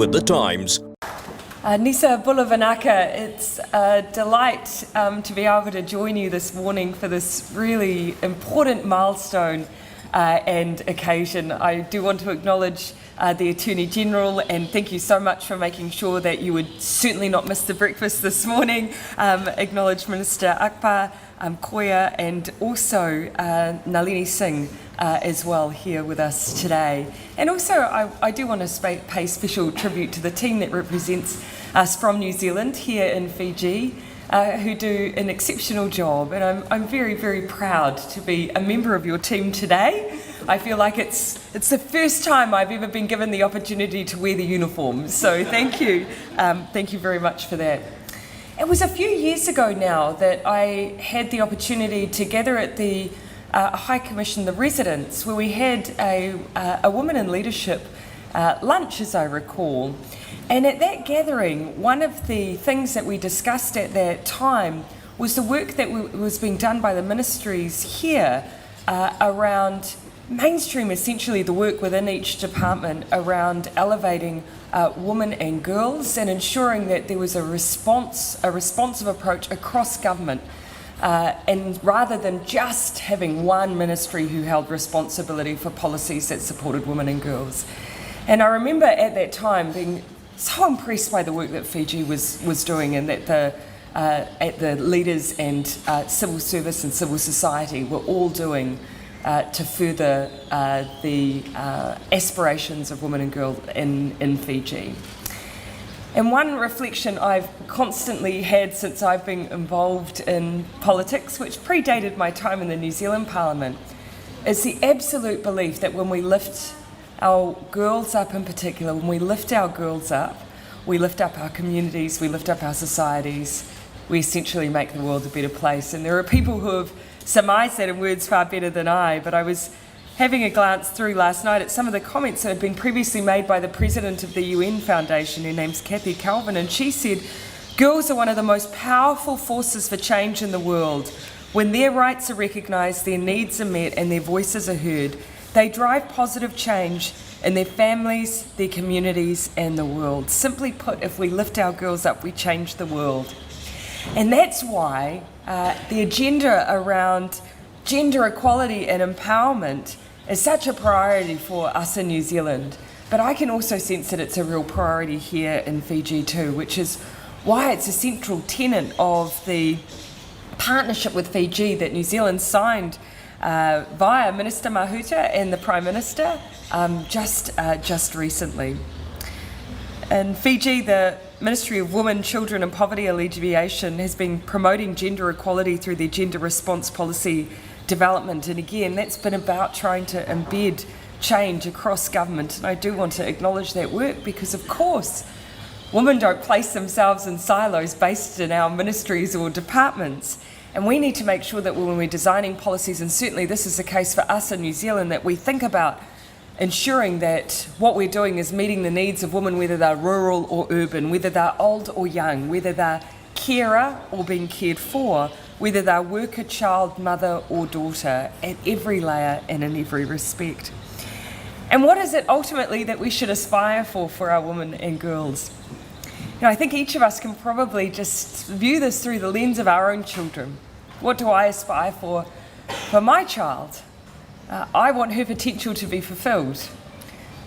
with the times. Nisa Bulavanaka, it's a delight to be able to join you this morning for this really important milestone and occasion. I do want to acknowledge the Attorney-General, and thank you so much for making sure that you would certainly not miss the breakfast this morning. Acknowledge Minister Akpa, Koya, and also Nalini Singh as well here with us today. And also I do want to pay special tribute to the team that represents us from New Zealand here in Fiji, who do an exceptional job, and I'm very, very proud to be a member of your team today. I feel like it's the first time I've ever been given the opportunity to wear the uniform, so thank you very much for that. It was a few years ago now that I had the opportunity to gather at the High Commission, the residence, where we had a woman in leadership lunch, as I recall. And at that gathering, one of the things that we discussed at that time was the work that was being done by the ministries here around mainstream, essentially the work within each department around elevating women and girls and ensuring that there was a responsive approach across government. And rather than just having one ministry who held responsibility for policies that supported women and girls. And I remember at that time being so impressed by the work that Fiji was doing, and that the leaders and civil service and civil society were all doing to further the aspirations of women and girls in Fiji. And one reflection I've constantly had since I've been involved in politics, which predated my time in the New Zealand Parliament, is the absolute belief that when we lift our girls up in particular, when we lift our girls up, we lift up our communities, we lift up our societies, we essentially make the world a better place. And there are people who have surmised that in words far better than I, but I was having a glance through last night at some of the comments that had been previously made by the president of the UN Foundation, her name's Kathy Calvin, and she said, girls are one of the most powerful forces for change in the world. When their rights are recognised, their needs are met and their voices are heard, they drive positive change in their families, their communities and the world. Simply put, if we lift our girls up, we change the world. And that's why the agenda around gender equality and empowerment is such a priority for us in New Zealand. But I can also sense that it's a real priority here in Fiji too, which is why it's a central tenet of the partnership with Fiji that New Zealand signed via Minister Mahuta and the Prime Minister just recently. In Fiji, the Ministry of Women, Children and Poverty Alleviation has been promoting gender equality through their gender response policy development, and again that's been about trying to embed change across government, and I do want to acknowledge that work because of course women don't place themselves in silos based in our ministries or departments, and we need to make sure that when we're designing policies, and certainly this is the case for us in New Zealand, that we think about ensuring that what we're doing is meeting the needs of women, whether they're rural or urban, whether they're old or young, whether they're carer or being cared for, whether they're worker, child, mother or daughter, at every layer and in every respect. And what is it ultimately that we should aspire for our women and girls? You know, I think each of us can probably just view this through the lens of our own children. What do I aspire for my child? I want her potential to be fulfilled.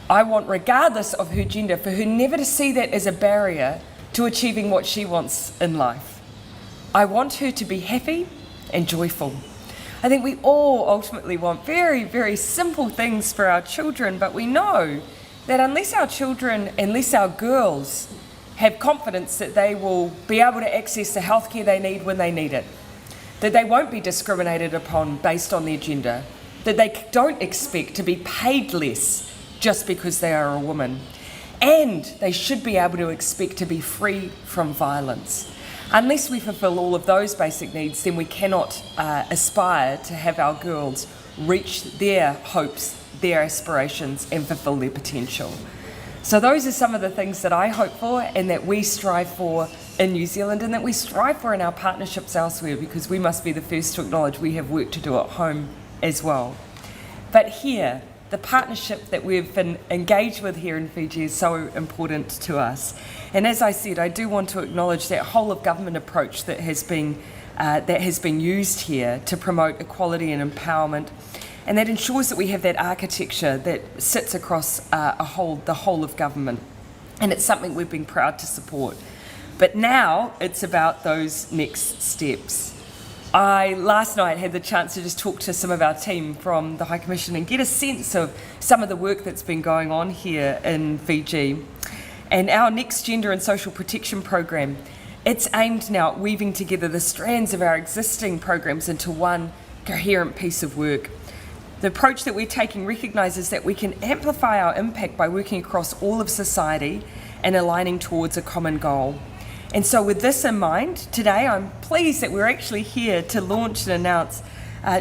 I want, regardless of her gender, for her never to see that as a barrier to achieving what she wants in life. I want her to be happy and joyful. I think we all ultimately want very, very simple things for our children, but we know that unless our girls have confidence that they will be able to access the healthcare they need when they need it, that they won't be discriminated upon based on their gender, that they don't expect to be paid less just because they are a woman, and they should be able to expect to be free from violence. Unless we fulfil all of those basic needs, then we cannot aspire to have our girls reach their hopes, their aspirations, and fulfil their potential. So those are some of the things that I hope for and that we strive for in New Zealand, and that we strive for in our partnerships elsewhere, because we must be the first to acknowledge we have work to do at home as well. But here, the partnership that we've been engaged with here in Fiji is so important to us. And as I said, I do want to acknowledge that whole of government approach that has been used here to promote equality and empowerment, and that ensures that we have that architecture that sits across the whole of government. And it's something we've been proud to support. But now it's about those next steps. I last night had the chance to just talk to some of our team from the High Commission and get a sense of some of the work that's been going on here in Fiji. And our next Gender and Social Protection program, it's aimed now at weaving together the strands of our existing programs into one coherent piece of work. The approach that we're taking recognises that we can amplify our impact by working across all of society and aligning towards a common goal. And so with this in mind, today I'm pleased that we're actually here to launch and announce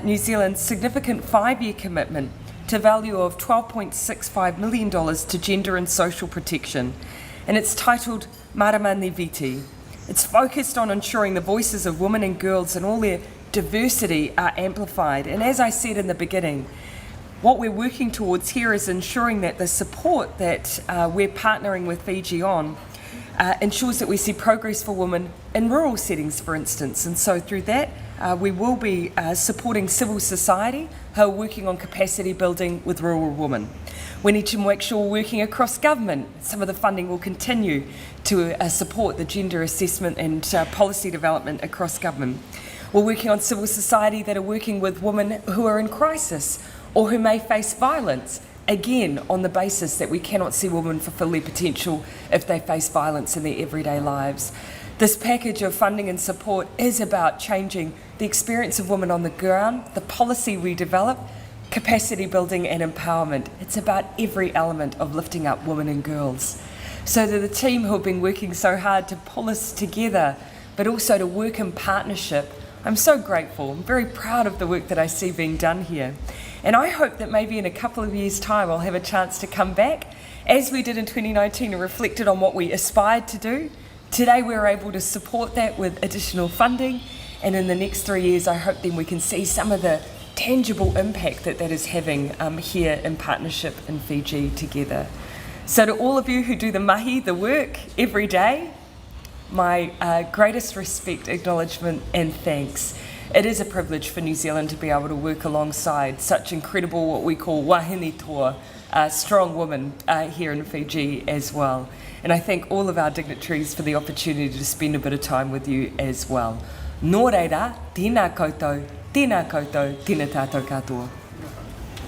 New Zealand's significant 5-year commitment to value of $12.65 million to gender and social protection. And it's titled Maramani Viti. It's focused on ensuring the voices of women and girls and all their diversity are amplified. And as I said in the beginning, what we're working towards here is ensuring that the support that we're partnering with Fiji on ensures that we see progress for women in rural settings, for instance. And so through that, we will be supporting civil society who are working on capacity building with rural women. We need to make sure we're working across government. Some of the funding will continue to support the gender assessment and policy development across government. We're working on civil society that are working with women who are in crisis or who may face violence, again on the basis that we cannot see women fulfil their potential if they face violence in their everyday lives. This package of funding and support is about changing the experience of women on the ground, the policy we develop, capacity building and empowerment. It's about every element of lifting up women and girls. So to the team who have been working so hard to pull us together, but also to work in partnership, I'm so grateful. I'm very proud of the work that I see being done here. And I hope that maybe in a couple of years' time I'll have a chance to come back, as we did in 2019, and reflected on what we aspired to do. Today we're able to support that with additional funding, and in the next 3 years I hope then we can see some of the tangible impact that that is having here in partnership in Fiji together. So to all of you who do the mahi, the work, every day, my greatest respect, acknowledgement and thanks. It is a privilege for New Zealand to be able to work alongside such incredible, what we call wahine toa, strong women here in Fiji as well. And I thank all of our dignitaries for the opportunity to spend a bit of time with you as well. Nō reira, tēnā koutou, tēnā koutou, tēnā tātou katoa.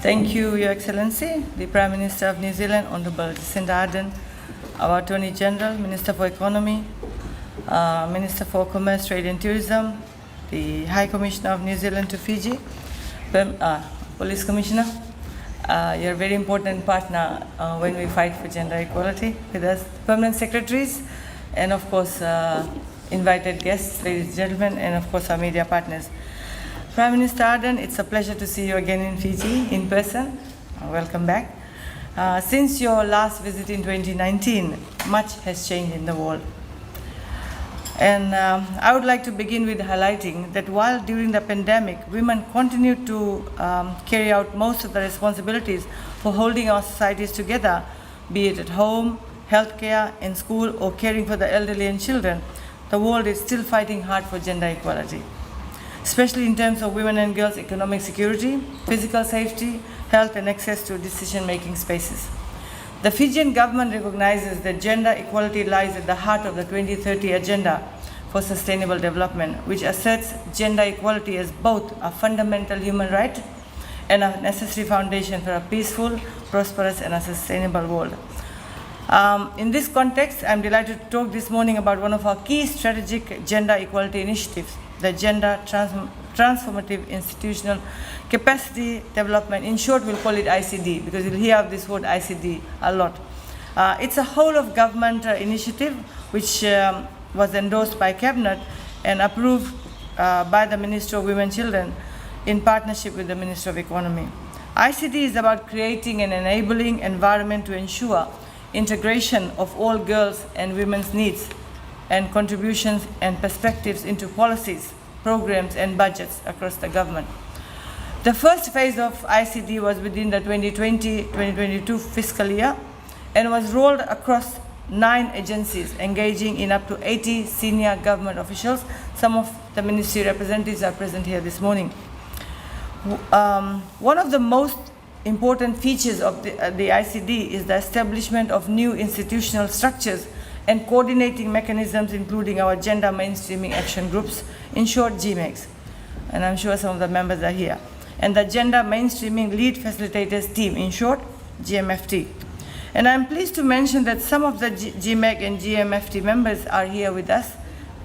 Thank you, Your Excellency, the Prime Minister of New Zealand, Honourable Jacinda Ardern, our Attorney-General, Minister for Economy, Minister for Commerce, Trade and Tourism, the High Commissioner of New Zealand to Fiji, Police Commissioner. You're a very important partner when we fight for gender equality with us, permanent secretaries, and of course invited guests, ladies and gentlemen, and of course our media partners. Prime Minister Ardern, it's a pleasure to see you again in Fiji in person. Welcome back. Since your last visit in 2019, much has changed in the world. And I would like to begin with highlighting that while during the pandemic, women continued to carry out most of the responsibilities for holding our societies together, be it at home, healthcare, in school, or caring for the elderly and children, the world is still fighting hard for gender equality, especially in terms of women and girls' economic security, physical safety, health, and access to decision-making spaces. The Fijian government recognizes that gender equality lies at the heart of the 2030 Agenda for Sustainable Development, which asserts gender equality as both a fundamental human right and a necessary foundation for a peaceful, prosperous, and a sustainable world. In this context, I'm delighted to talk this morning about one of our key strategic gender equality initiatives, the Gender Transformative Institutional Capacity Development. In short, we'll call it ICD, because you'll hear of this word ICD a lot. It's a whole-of-government initiative which was endorsed by Cabinet and approved by the Minister of Women and Children in partnership with the Minister of Economy. ICD is about creating an enabling environment to ensure integration of all girls' and women's needs and contributions and perspectives into policies, programs, and budgets across the government. The first phase of ICD was within the 2020-2022 fiscal year and was rolled across 9 agencies, engaging in up to 80 senior government officials. Some of the ministry representatives are present here this morning. One of the most important features of the ICD is the establishment of new institutional structures and coordinating mechanisms, including our gender mainstreaming action groups, in short GMAGs. And I'm sure some of the members are here. And the Gender Mainstreaming Lead Facilitators Team, in short, GMFT. And I'm pleased to mention that some of the GMAG and GMFT members are here with us,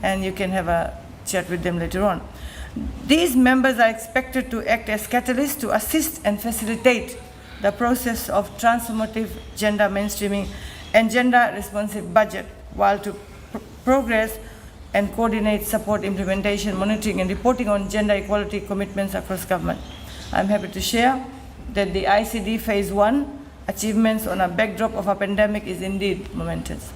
and you can have a chat with them later on. These members are expected to act as catalysts to assist and facilitate the process of transformative gender mainstreaming and gender-responsive budget, while to progress and coordinate, support, implementation, monitoring, and reporting on gender equality commitments across government. I'm happy to share that the ICD Phase 1 achievements on a backdrop of a pandemic is indeed momentous.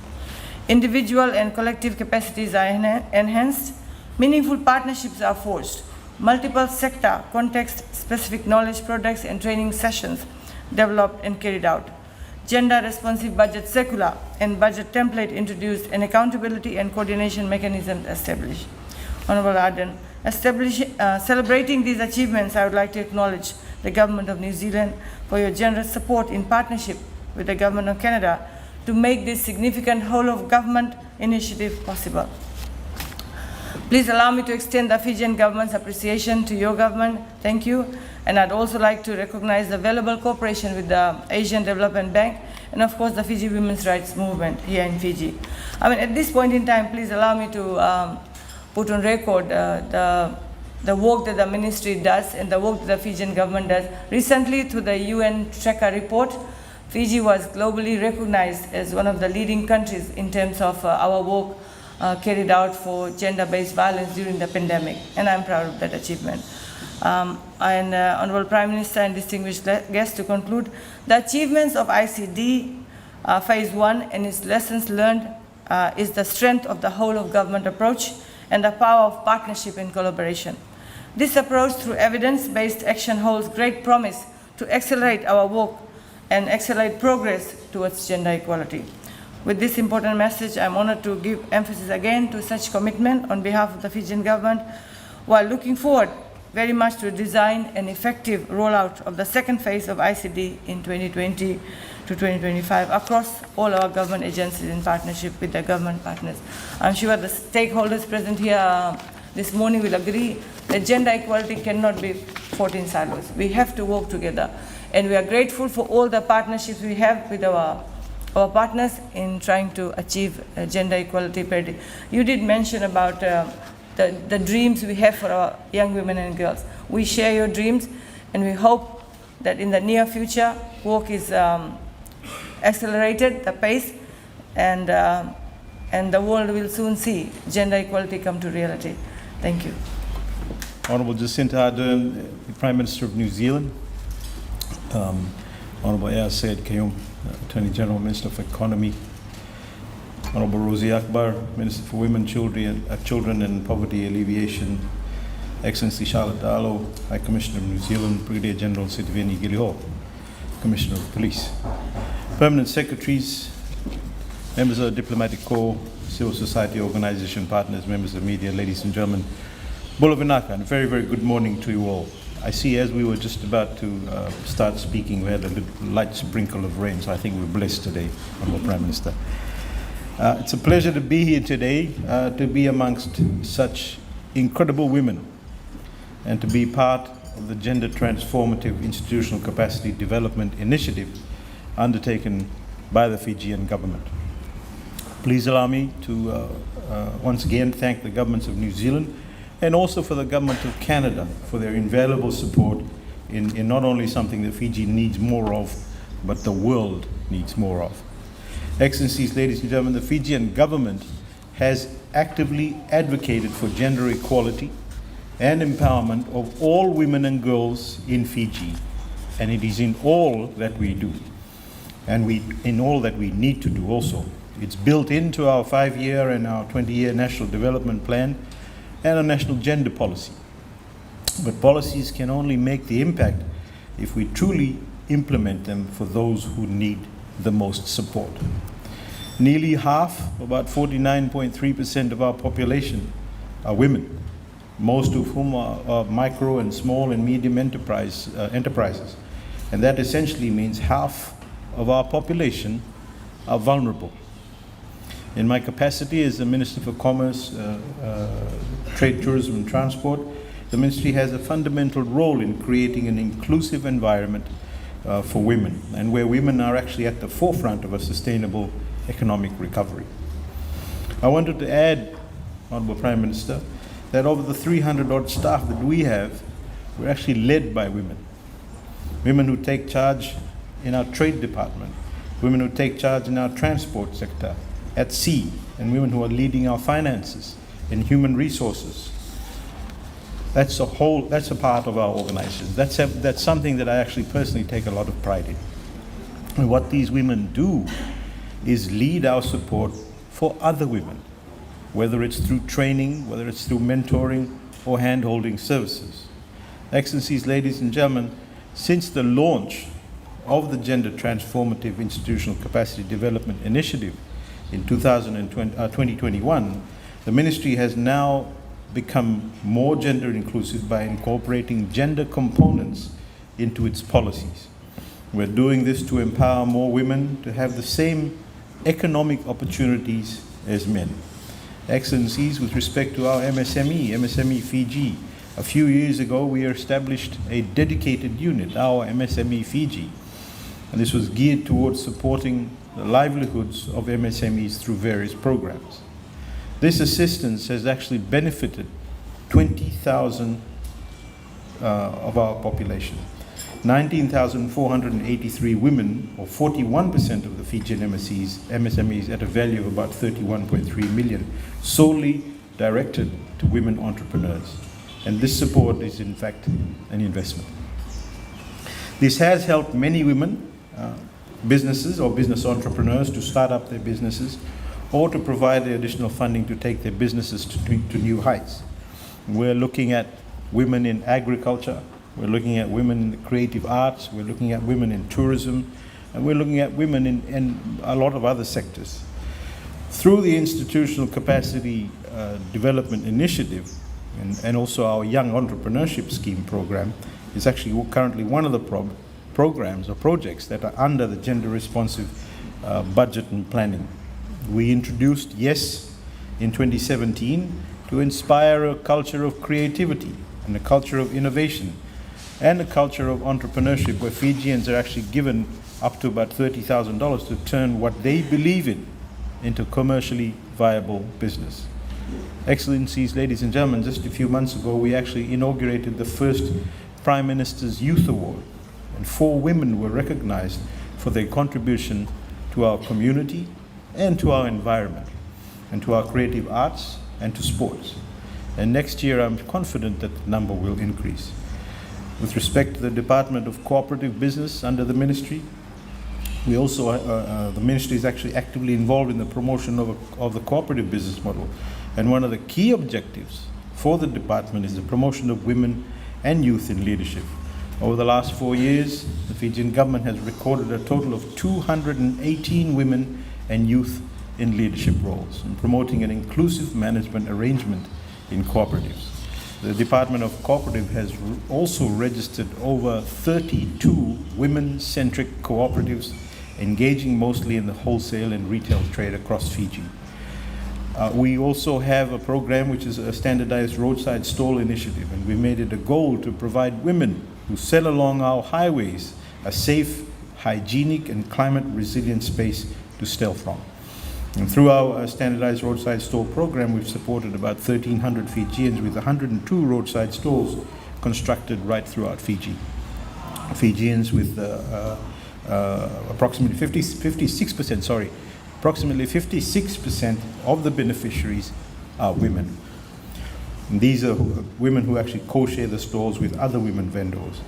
Individual and collective capacities are enhanced, meaningful partnerships are forged, multiple sector, context-specific knowledge products and training sessions developed and carried out. Gender-responsive budget circular and budget template introduced, and accountability and coordination mechanisms established. Honourable Arden, celebrating these achievements, I would like to acknowledge the Government of New Zealand for your generous support in partnership with the Government of Canada to make this significant whole-of-government initiative possible. Please allow me to extend the Fijian government's appreciation to your government. Thank you. And I'd also like to recognize the valuable cooperation with the Asian Development Bank and, of course, the Fiji Women's Rights Movement here in Fiji. I mean, at this point in time, please allow me to put on record the work that the ministry does and the work that the Fijian government does. Recently, through the UN Tracker report, Fiji was globally recognized as one of the leading countries in terms of our work carried out for gender-based violence during the pandemic, and I'm proud of that achievement. Honourable Prime Minister and distinguished guests, to conclude, the achievements of ICD Phase 1 and its lessons learned is the strength of the whole-of-government approach and the power of partnership and collaboration. This approach through evidence-based action holds great promise to accelerate our work and accelerate progress towards gender equality. With this important message, I'm honored to give emphasis again to such commitment on behalf of the Fijian government, while looking forward very much to design an effective rollout of the second phase of ICD in 2020 to 2025 across all our government agencies in partnership with the government partners. I'm sure the stakeholders present here this morning will agree that gender equality cannot be fought in silos. We have to work together, and we are grateful for all the partnerships we have with our partners in trying to achieve gender equality parity. You did mention about the dreams we have for our young women and girls. We share your dreams, and we hope that in the near future, work is accelerated, the pace, and the world will soon see gender equality come to reality. Thank you. Honourable Jacinta Ardern, the Prime Minister of New Zealand. Honourable aajKal, Attorney-General, Minister for Economy. Honourable Rosie Akbar, Minister for Women, Children and Poverty Alleviation. Excellency Charlotte Darlow, High Commissioner of New Zealand. Brigadier General Sitiveni Giliho, Commissioner of Police. Permanent Secretaries, members of the Diplomatic Corps, civil society organisation partners, members of the media, ladies and gentlemen, Bula Vinaka, and a very, very good morning to you all. I see as we were just about to start speaking, we had a light sprinkle of rain, so I think we're blessed today, Honourable Prime Minister. It's a pleasure to be here today, to be amongst such incredible women, and to be part of the Gender Transformative Institutional Capacity Development Initiative undertaken by the Fijian government. Please allow me to once again thank the governments of New Zealand and also for the government of Canada for their invaluable support in not only something that Fiji needs more of, but the world needs more of. Excellencies, ladies and gentlemen, the Fijian government has actively advocated for gender equality and empowerment of all women and girls in Fiji, and it is in all that we do, and in all that we need to do also. It's built into our 5-year and our 20-year National Development Plan and a national gender policy. But policies can only make the impact if we truly implement them for those who need the most support. Nearly half, about 49.3% of our population are women, most of whom are micro and small and medium enterprises. And that essentially means half of our population are vulnerable. In my capacity as the Minister for Commerce, Trade, Tourism and Transport, the Ministry has a fundamental role in creating an inclusive environment for women, and where women are actually at the forefront of a sustainable economic recovery. I wanted to add, Honourable Prime Minister, that of the 300 odd staff that we have, we're actually led by women. Women who take charge in our trade department, women who take charge in our transport sector, at sea, and women who are leading our finances and human resources. That's a part of our organization. That's something that I actually personally take a lot of pride in. And what these women do is lead our support for other women, whether it's through training, whether it's through mentoring or hand-holding services. Excellencies, ladies and gentlemen, since the launch of the Gender Transformative Institutional Capacity Development Initiative in 2021, the Ministry has now become more gender inclusive by incorporating gender components into its policies. We're doing this to empower more women to have the same economic opportunities as men. Excellencies, with respect to our MSME Fiji, a few years ago we established a dedicated unit, our MSME Fiji, and this was geared towards supporting the livelihoods of MSMEs through various programs. This assistance has actually benefited 20,000 of our population. 19,483 women, or 41% of the Fijian MSMEs at a value of about 31.3 million, solely directed to women entrepreneurs. And this support is in fact an investment. This has helped many women, businesses or business entrepreneurs, to start up their businesses or to provide the additional funding to take their businesses to new heights. We're looking at women in agriculture, we're looking at women in the creative arts, we're looking at women in tourism, and we're looking at women in a lot of other sectors. Through the Institutional Capacity Development Initiative and also our Young Entrepreneurship Scheme program is actually currently one of the programs or projects that are under the gender responsive budget and planning. We introduced YES in 2017 to inspire a culture of creativity and a culture of innovation and a culture of entrepreneurship, where Fijians are actually given up to about $30,000 to turn what they believe in into commercially viable business. Excellencies, ladies and gentlemen, just a few months ago we actually inaugurated the first Prime Minister's Youth Award, and 4 women were recognized for their contribution to our community and to our environment and to our creative arts and to sports. And next year I'm confident that the number will increase. With respect to the Department of Cooperative Business under the Ministry, we also, the Ministry is actually actively involved in the promotion of the cooperative business model. And one of the key objectives for the department is the promotion of women and youth in leadership. Over the last 4 years, the Fijian government has recorded a total of 218 women and youth in leadership roles, and promoting an inclusive management arrangement in cooperatives. The Department of Cooperative has also registered over 32 women-centric cooperatives, engaging mostly in the wholesale and retail trade across Fiji. We also have a program which is a standardized roadside stall initiative, and we made it a goal to provide women who sell along our highways a safe, hygienic and climate resilient space to sell from. And through our standardized roadside stall program, we've supported about 1,300 Fijians with 102 roadside stalls constructed right throughout Fiji. Fijians with approximately 56% of the beneficiaries are women. And these are women who actually co-share the stalls with other women vendors.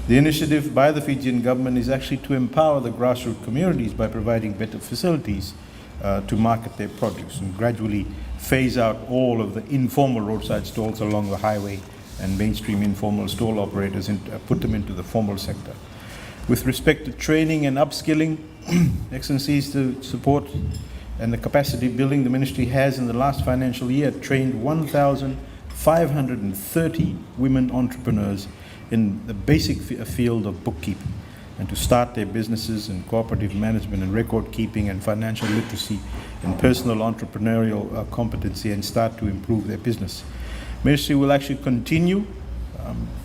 The initiative by the Fijian government is actually to empower the grassroots communities by providing better facilities to market their produce and gradually phase out all of the informal roadside stalls along the highway and mainstream informal stall operators and put them into the formal sector. With respect to training and upskilling, Excellencies, the support and the capacity building, the Ministry has in the last financial year trained 1,530 women entrepreneurs in the basic field of bookkeeping, and to start their businesses in cooperative management and record keeping and financial literacy and personal entrepreneurial competency, and start to improve their business. Ministry will actually continue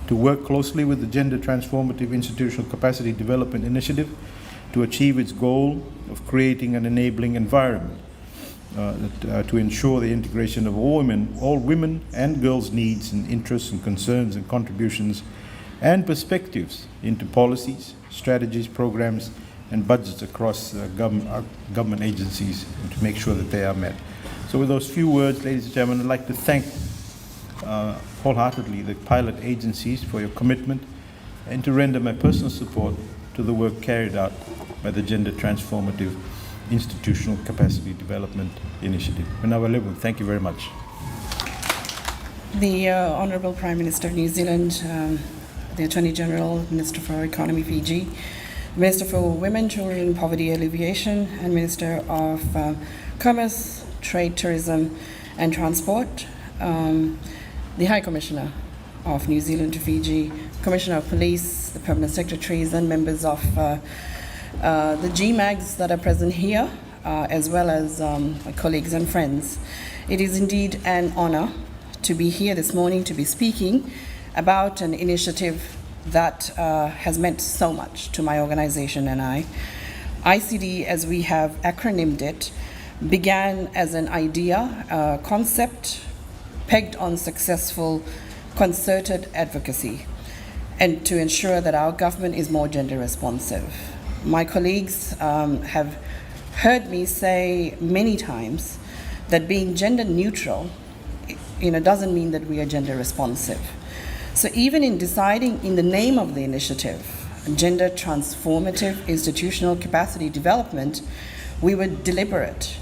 to work closely with the Gender Transformative Institutional Capacity Development Initiative to achieve its goal of creating an enabling environment to ensure the integration of all women and girls' needs and interests and concerns and contributions and perspectives into policies, strategies, programs, and budgets across government agencies, and to make sure that they are met. So with those few words, ladies and gentlemen, I'd like to thank wholeheartedly the pilot agencies for your commitment, and to render my personal support to the work carried out by the Gender Transformative Institutional Capacity Development Initiative. Thank you very much. The Honourable Prime Minister of New Zealand, the Attorney-General, Minister for Economy Fiji, Minister for Women, Children and Poverty Alleviation, and Minister of Commerce, Trade, Tourism and Transport, the High Commissioner of New Zealand to Fiji, Commissioner of Police, the Permanent Secretaries and members of the GMAGs that are present here, as well as my colleagues and friends. It is indeed an honour to be here this morning to be speaking about an initiative that has meant so much to my organisation and I. ICD, as we have acronymed it, began as an idea, a concept pegged on successful concerted advocacy, and to ensure that our government is more gender responsive. My colleagues have heard me say many times that being gender neutral, doesn't mean that we are gender responsive. So even in deciding in the name of the initiative, Gender Transformative Institutional Capacity Development, we were deliberate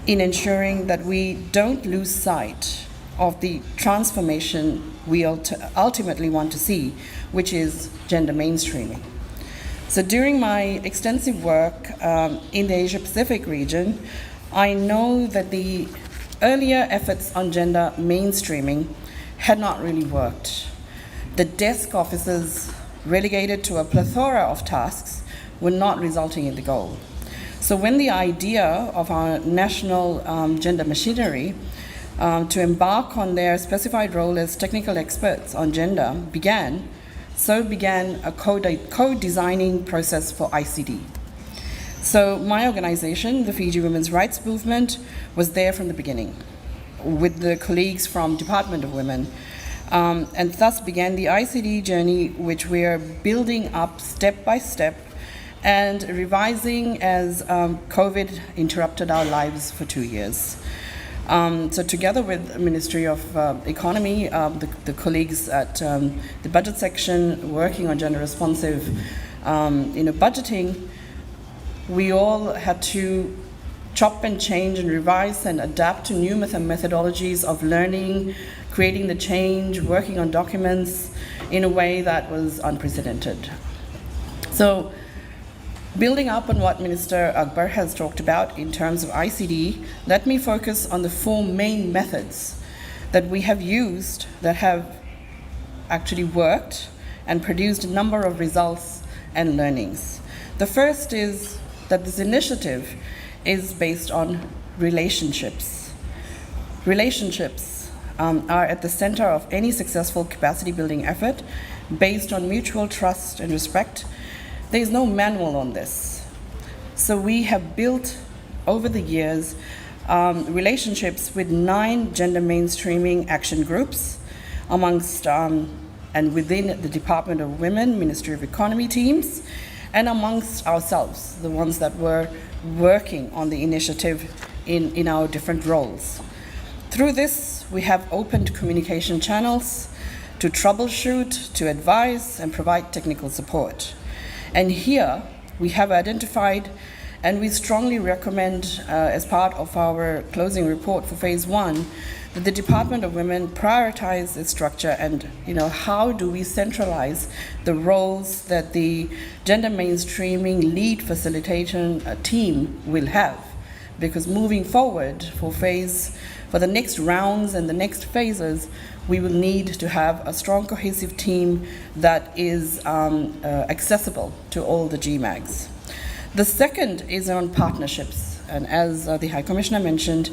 in ensuring that we don't lose sight of the transformation we ultimately want to see, which is gender mainstreaming. So during my extensive work in the Asia-Pacific region, I know that the earlier efforts on gender mainstreaming had not really worked. The desk officers relegated to a plethora of tasks were not resulting in the goal. So when the idea of our national gender machinery to embark on their specified role as technical experts on gender began a co-designing process for ICD. So my organization, the Fiji Women's Rights Movement, was there from the beginning with the colleagues from Department of Women, and thus began the ICD journey, which we are building up step by step and revising as COVID interrupted our lives for 2 years. So together with the Ministry of Economy, the colleagues at the budget section working on gender responsive budgeting, we all had to chop and change and revise and adapt to new methodologies of learning, creating the change, working on documents in a way that was unprecedented. So building up on what Minister Akbar has talked about in terms of ICD, let me focus on the 4 main methods that we have used that have actually worked and produced a number of results and learnings. The first is that this initiative is based on relationships. Relationships are at the center of any successful capacity building effort based on mutual trust and respect. There is no manual on this. So we have built over the years relationships with 9 gender mainstreaming action groups amongst and within the Department of Women, Ministry of Economy teams, and amongst ourselves, the ones that were working on the initiative in our different roles. Through this, we have opened communication channels to troubleshoot, to advise, and provide technical support. And here, we have identified, and we strongly recommend as part of our closing report for phase 1, that the Department of Women prioritize its structure and, how do we centralize the roles that the gender mainstreaming lead facilitation team will have. Because moving forward for the next rounds and the next phases, we will need to have a strong, cohesive team that is accessible to all the GMAGs. The second is on partnerships. And as the High Commissioner mentioned,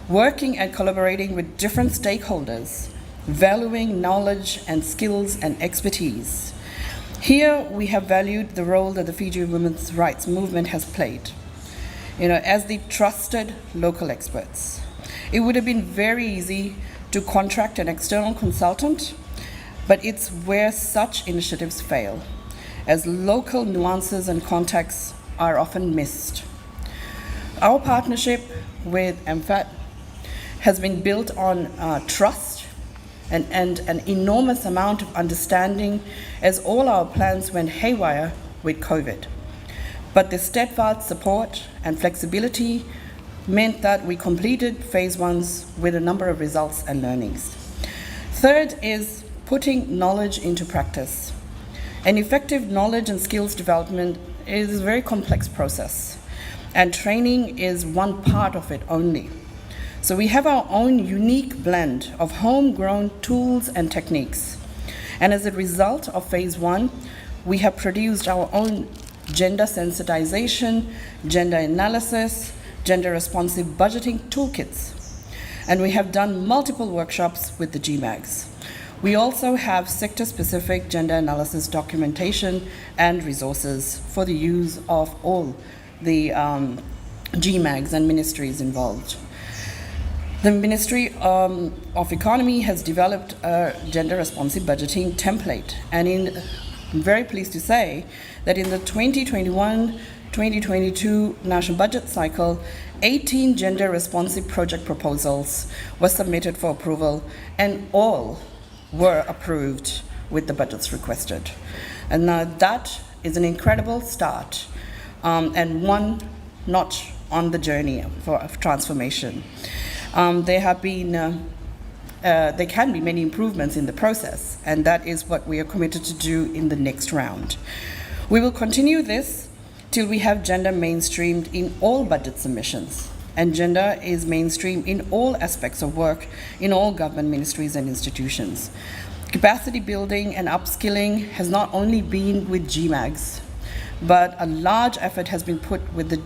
working and collaborating with different stakeholders, valuing knowledge and skills and expertise. Here we have valued the role that the Fiji women's rights movement has played, as the trusted local experts. It would have been very easy to contract an external consultant, but it's where such initiatives fail, as local nuances and contexts are often missed. Our partnership with MFAT has been built on trust and an enormous amount of understanding, as all our plans went haywire with COVID. But the steadfast support and flexibility meant that we completed phase 1s with a number of results and learnings. Third is putting knowledge into practice. An effective knowledge and skills development is a very complex process, and training is one part of it only. So we have our own unique blend of homegrown tools and techniques. And as a result of phase 1, we have produced our own gender sensitization, gender analysis, gender responsive budgeting toolkits. And we have done multiple workshops with the GMAGs. We also have sector-specific gender analysis documentation and resources for the use of all the GMAGs and ministries involved. The Ministry of Economy has developed a gender-responsive budgeting template, and I'm very pleased to say that in the 2021-2022 national budget cycle, 18 gender-responsive project proposals were submitted for approval, and all were approved with the budgets requested. And now that is an incredible start and one notch on the journey of transformation. There can be many improvements in the process, and that is what we are committed to do in the next round. We will continue this till we have gender mainstreamed in all budget submissions, and gender is mainstreamed in all aspects of work in all government ministries and institutions. Capacity building and upskilling has not only been with GMAGs, but a large effort has been put with the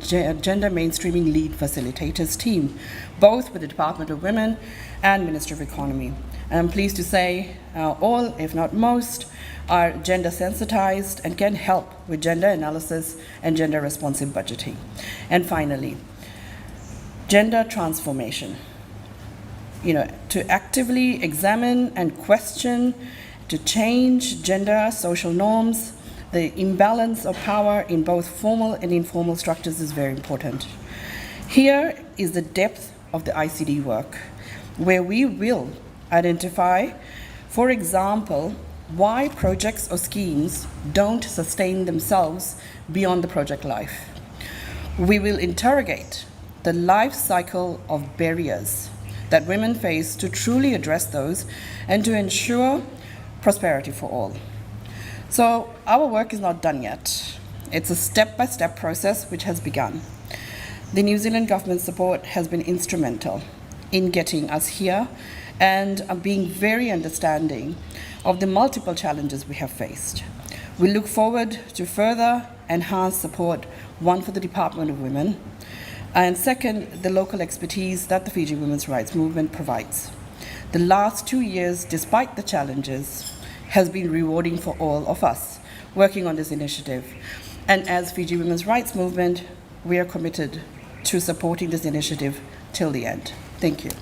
Gender Mainstreaming Lead Facilitators team, both with the Department of Women and Ministry of Economy. And I'm pleased to say all, if not most, are gender sensitized and can help with gender analysis and gender responsive budgeting. And finally, gender transformation. To actively examine and question, to change gender social norms. The imbalance of power in both formal and informal structures is very important. Here is the depth of the ICD work, where we will identify, for example, why projects or schemes don't sustain themselves beyond the project life. We will interrogate the life cycle of barriers that women face to truly address those and to ensure prosperity for all. So our work is not done yet. It's a step-by-step process which has begun. The New Zealand government's support has been instrumental in getting us here and being very understanding of the multiple challenges we have faced. We look forward to further enhanced support, one for the Department of Women, and second, the local expertise that the Fiji women's rights movement provides. The last 2 years, despite the challenges, has been rewarding for all of us working on this initiative. And as Fiji Women's Rights Movement, we are committed to supporting this initiative till the end. Thank you.